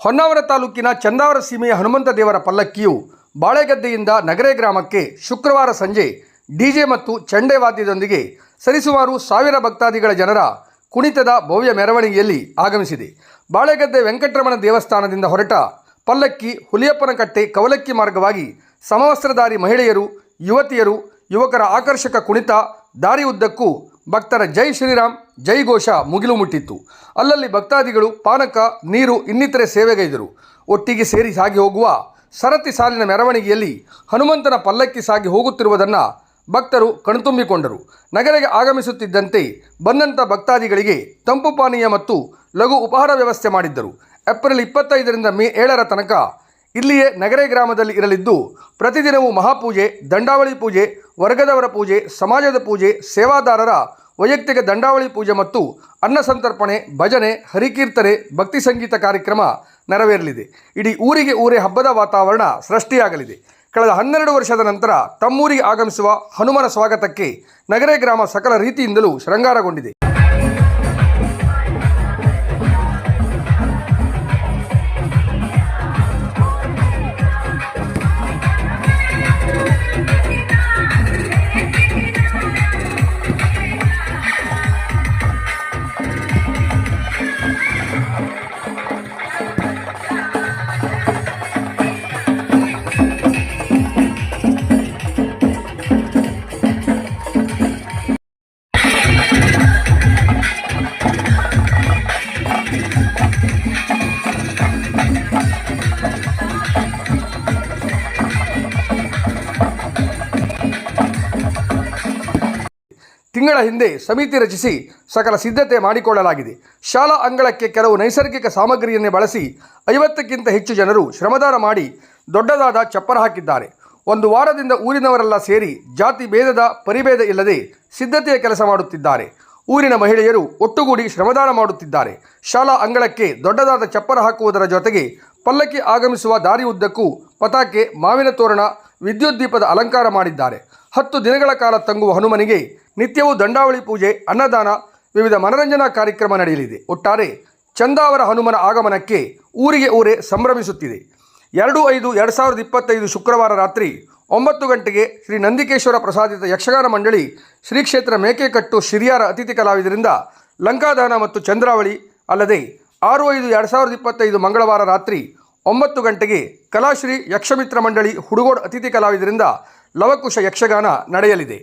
ಹೊನ್ನಾವರ ತಾಲೂಕಿನ ಚಂದಾವರ ಸೀಮೆಯ ಹನುಮಂತ ದೇವರ ಪಲ್ಲಕ್ಕಿಯು ಬಾಳೆಗದ್ದೆಯಿಂದ ನಗರೆ ಗ್ರಾಮಕ್ಕೆ ಶುಕ್ರವಾರ ಸಂಜೆ ಡಿಜೆ ಮತ್ತು ಚಂಡೆ ವಾದ್ಯದೊಂದಿಗೆ ಸರಿಸುಮಾರು 1000 ಭಕ್ತಾದಿಗಳ ಜನರ ಕುಣಿತದ ಭವ್ಯ ಮೆರವಣಿಗೆಯಲ್ಲಿ ಆಗಮಿಸಿದೆ. ಬಾಳೆಗದ್ದೆ ವೆಂಕಟರಮಣ ದೇವಸ್ಥಾನದಿಂದ ಹೊರಟ ಪಲ್ಲಕ್ಕಿ ಹುಲಿಯಪ್ಪನಕಟ್ಟೆ ಕವಲಕ್ಕಿ ಮಾರ್ಗವಾಗಿ ಸಮವಸ್ತ್ರಧಾರಿ ಮಹಿಳೆಯರು, ಯುವತಿಯರು, ಯುವಕರ ಆಕರ್ಷಕ ಕುಣಿತ, ದಾರಿ ಉದ್ದಕ್ಕೂ ಭಕ್ತರ ಜೈ ಶ್ರೀರಾಮ್ ಜೈ ಘೋಷ ಮುಗಿಲು ಮುಟ್ಟಿತ್ತು. ಅಲ್ಲಲ್ಲಿ ಭಕ್ತಾದಿಗಳು ಪಾನಕ, ನೀರು ಇನ್ನಿತರೆ ಸೇವೆಗೈದರು. ಒಟ್ಟಿಗೆ ಸೇರಿ ಸಾಗಿ ಹೋಗುವ ಸರತಿ ಸಾಲಿನ ಮೆರವಣಿಗೆಯಲ್ಲಿ ಹನುಮಂತನ ಪಲ್ಲಕ್ಕಿ ಸಾಗಿ ಹೋಗುತ್ತಿರುವುದನ್ನು ಭಕ್ತರು ಕಣ್ತುಂಬಿಕೊಂಡರು. ನಗರಿಗೆ ಆಗಮಿಸುತ್ತಿದ್ದಂತೆ ಬಂದಂಥ ಭಕ್ತಾದಿಗಳಿಗೆ ತಂಪು ಪಾನೀಯ ಮತ್ತು ಲಘು ಉಪಹಾರ ವ್ಯವಸ್ಥೆ ಮಾಡಿದ್ದರು. ಏಪ್ರಿಲ್ 25ರಿಂದ ಮೇ 7ರ ತನಕ ಇಲ್ಲಿಯೇ ನಗರೆ ಗ್ರಾಮದಲ್ಲಿ ಇರಲಿದ್ದು, ಪ್ರತಿದಿನವೂ ಮಹಾಪೂಜೆ, ದಂಡಾವಳಿ ಪೂಜೆ, ವರ್ಗದವರ ಪೂಜೆ, ಸಮಾಜದ ಪೂಜೆ, ಸೇವಾದಾರರ ವೈಯಕ್ತಿಕ ದಂಡಾವಳಿ ಪೂಜೆ ಮತ್ತು ಅನ್ನ ಸಂತರ್ಪಣೆ, ಭಜನೆ, ಹರಿಕೀರ್ತನೆ, ಭಕ್ತಿ ಸಂಗೀತ ಕಾರ್ಯಕ್ರಮ ನೆರವೇರಲಿದೆ. ಇಡೀ ಊರಿಗೆ ಊರೇ ಹಬ್ಬದ ವಾತಾವರಣ ಸೃಷ್ಟಿಯಾಗಲಿದೆ. ಕಳೆದ 12 ವರ್ಷದ ನಂತರ ತಮ್ಮೂರಿಗೆ ಆಗಮಿಸುವ ಹನುಮನ ಸ್ವಾಗತಕ್ಕೆ ನಗರೆ ಗ್ರಾಮ ಸಕಲ ರೀತಿಯಿಂದಲೂ ಶೃಂಗಾರಗೊಂಡಿದೆ. ತಿಂಗಳ ಹಿಂದೆ ಸಮಿತಿ ರಚಿಸಿ ಸಕಲ ಸಿದ್ಧತೆ ಮಾಡಿಕೊಳ್ಳಲಾಗಿದೆ. ಶಾಲಾ ಅಂಗಳಕ್ಕೆ ಕೆಲವು ನೈಸರ್ಗಿಕ ಸಾಮಗ್ರಿಯನ್ನೇ ಬಳಸಿ 50ಕ್ಕಿಂತ ಹೆಚ್ಚು ಜನರು ಶ್ರಮದಾನ ಮಾಡಿ ದೊಡ್ಡದಾದ ಚಪ್ಪರ ಹಾಕಿದ್ದಾರೆ. ಒಂದು ವಾರದಿಂದ ಊರಿನವರೆಲ್ಲ ಸೇರಿ ಜಾತಿ ಭೇದದ ಪರಿಭೇದ ಇಲ್ಲದೆ ಸಿದ್ಧತೆಯ ಕೆಲಸ ಮಾಡುತ್ತಿದ್ದಾರೆ. ಊರಿನ ಮಹಿಳೆಯರು ಒಟ್ಟುಗೂಡಿ ಶ್ರಮದಾನ ಮಾಡುತ್ತಿದ್ದಾರೆ. ಶಾಲಾ ಅಂಗಳಕ್ಕೆ ದೊಡ್ಡದಾದ ಚಪ್ಪರ ಹಾಕುವುದರ ಜೊತೆಗೆ ಪಲ್ಲಕ್ಕಿ ಆಗಮಿಸುವ ದಾರಿ ಉದ್ದಕ್ಕೂ ಪತಾಕೆ, ಮಾವಿನ ತೋರಣ, ವಿದ್ಯುತ್ ದೀಪದ ಅಲಂಕಾರ ಮಾಡಿದ್ದಾರೆ. 10 ದಿನಗಳ ಕಾಲ ತಂಗುವ ಹನುಮನಿಗೆ ನಿತ್ಯವೂ ದಂಡಾವಳಿ ಪೂಜೆ, ಅನ್ನದಾನ, ವಿವಿಧ ಮನರಂಜನಾ ಕಾರ್ಯಕ್ರಮ ನಡೆಯಲಿದೆ. ಒಟ್ಟಾರೆ ಚಂದಾವರ ಹನುಮನ ಆಗಮನಕ್ಕೆ ಊರಿಗೆ ಊರೇ ಸಂಭ್ರಮಿಸುತ್ತಿದೆ. 2/5/2025 ಶುಕ್ರವಾರ ರಾತ್ರಿ 9 ಗಂಟೆಗೆ ಶ್ರೀ ನಂದಿಕೇಶ್ವರ ಪ್ರಸಾದಿತ ಯಕ್ಷಗಾನ ಮಂಡಳಿ ಶ್ರೀ ಕ್ಷೇತ್ರ ಮೇಕೆಕಟ್ಟು ಶಿರಿಯಾರ ಅತಿಥಿ ಕಲಾವಿದರಿಂದ ಲಂಕಾದಹನ ಮತ್ತು ಚಂದ್ರಾವಳಿ, ಅಲ್ಲದೆ 6/5/2025 ಮಂಗಳವಾರ ರಾತ್ರಿ 9 ಗಂಟೆಗೆ ಕಲಾಶ್ರೀ ಯಕ್ಷಮಿತ್ರ ಮಂಡಳಿ ಹುಡುಗೋಡ್ ಅತಿಥಿ ಕಲಾವಿದರಿಂದ ಲವಕುಶ ಯಕ್ಷಗಾನ ನಡೆಯಲಿದೆ.